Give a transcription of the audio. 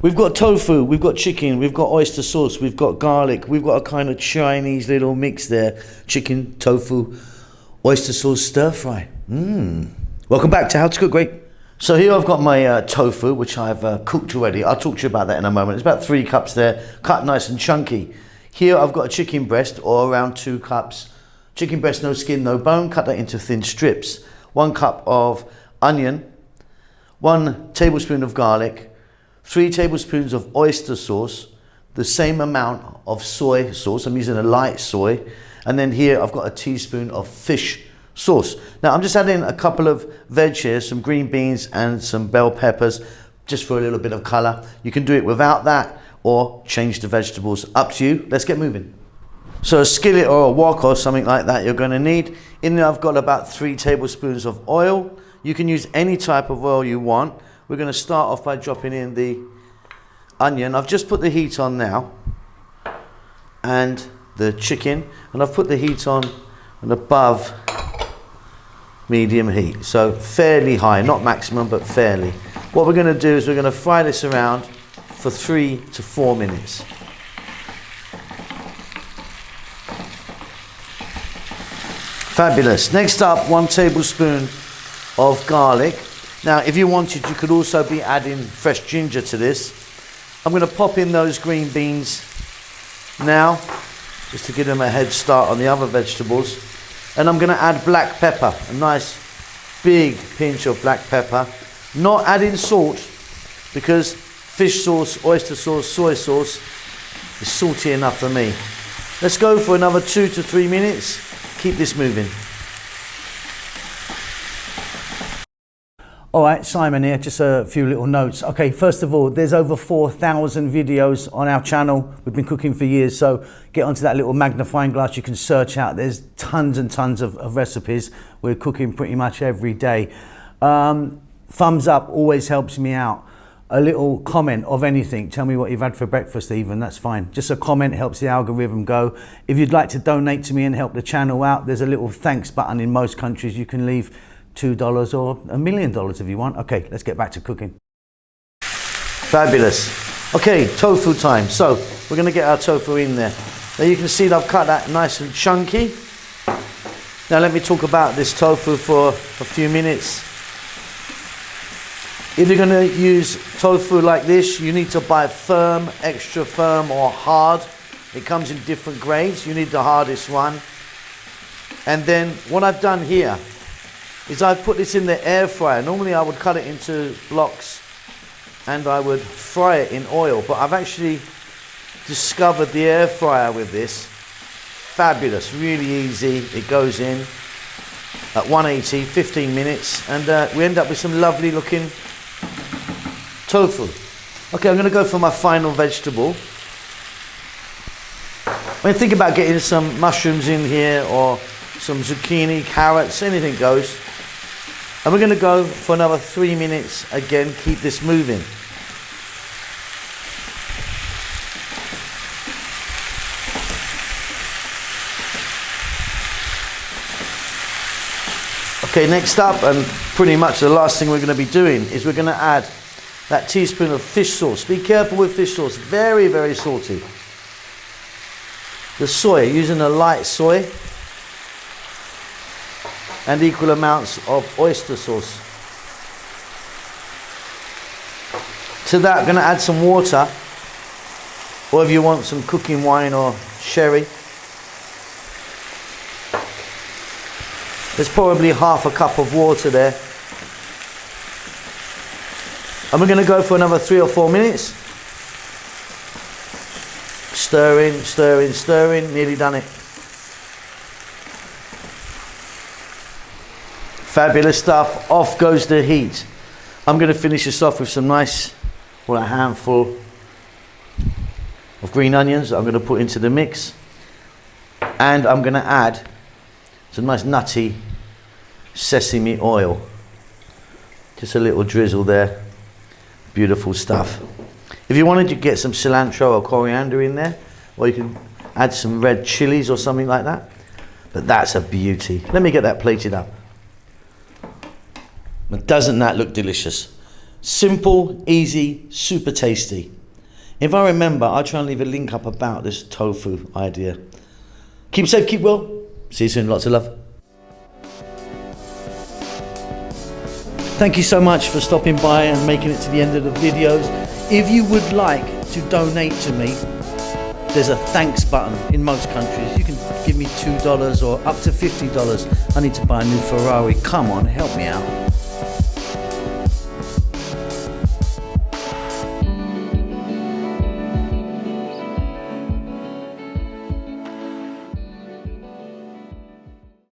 We've got tofu, we've got chicken, we've got oyster sauce, we've got garlic, we've got a kind of Chinese little mix there. Chicken, tofu, oyster sauce, stir fry. Welcome back to How to Cook Great. So here I've got my tofu, which I've cooked already. I'll talk to you about that in a moment. It's about 3 cups there, cut nice and chunky. Here I've got a chicken breast, or around 2 cups. Chicken breast, no skin, no bone, cut that into thin strips. 1 cup of onion, 1 tablespoon of garlic, 3 tablespoons of oyster sauce, the same amount of soy sauce. I'm using a light soy. And then here I've got a teaspoon of fish sauce. Now I'm just adding a couple of veg here, some green beans and some bell peppers, just for a little bit of color. You can do it without that or change the vegetables, up to you. Let's get moving. So a skillet or a wok or something like that you're going to need. In there I've got about 3 tablespoons of oil. You can use any type of oil you want. We're going to start off by dropping in the onion. I've just put the heat on now, and the chicken, and I've put the heat on and above medium heat, so fairly high, not maximum but fairly. What we're going to do is we're going to fry this around for 3 to 4 minutes. Fabulous. Next up, 1 tablespoon of garlic. Now, if you wanted, you could also be adding fresh ginger to this. I'm going to pop in those green beans now, just to give them a head start on the other vegetables. And I'm going to add black pepper, a nice big pinch of black pepper. Not adding salt, because fish sauce, oyster sauce, soy sauce is salty enough for me. Let's go for another 2 to 3 minutes. Keep this moving. All right, Simon here, just a few little notes. Okay, first of all, there's over 4,000 videos on our channel. We've been cooking for years, so get onto that little magnifying glass. You can search out. There's tons and tons of recipes. We're cooking pretty much every day. Thumbs up always helps me out. A little comment of anything. Tell me what you've had for breakfast even, that's fine. Just a comment helps the algorithm go. If you'd like to donate to me and help the channel out, there's a little thanks button in most countries. You can leave $2 or $1 million if you want. Okay, let's get back to cooking. Fabulous. Okay, tofu time. So we're going to get our tofu in there. Now you can see that I've cut that nice and chunky. Now let me talk about this tofu for a few minutes. If you're going to use tofu like this, you need to buy firm, extra firm or hard. It comes in different grades. You need the hardest one. And then what I've done here is I've put this in the air fryer. Normally I would cut it into blocks and I would fry it in oil, but I've actually discovered the air fryer with this. Fabulous, really easy. It goes in at 180, 15 minutes, and we end up with some lovely looking tofu. Okay, I'm going to go for my final vegetable. When you think about getting some mushrooms in here, or some zucchini, carrots, anything goes. And we're going to go for another 3 minutes. Again, keep this moving. Okay, next up, and pretty much the last thing we're going to be doing, is we're going to add that teaspoon of fish sauce. Be careful with fish sauce, very, very salty. The soy, using a light soy, and equal amounts of oyster sauce. To that, I'm going to add some water, or if you want some cooking wine or sherry. There's probably half a cup of water there. And we're going to go for another 3 or 4 minutes. Stirring, stirring, stirring, nearly done it. Fabulous stuff. Off goes the heat. I'm going to finish this off with some nice, well, a handful of green onions I'm going to put into the mix. And I'm going to add some nice nutty sesame oil. Just a little drizzle there. Beautiful stuff. If you wanted, you could get some cilantro or coriander in there, or you can add some red chilies or something like that. But that's a beauty. Let me get that plated up. But doesn't that look delicious? Simple, easy, super tasty. If I remember, I'll try and leave a link up about this tofu idea. Keep safe, keep well. See you soon, lots of love. Thank you so much for stopping by and making it to the end of the videos. If you would like to donate to me, there's a thanks button in most countries. You can give me $2 or up to $50. I need to buy a new Ferrari. Come on, help me out.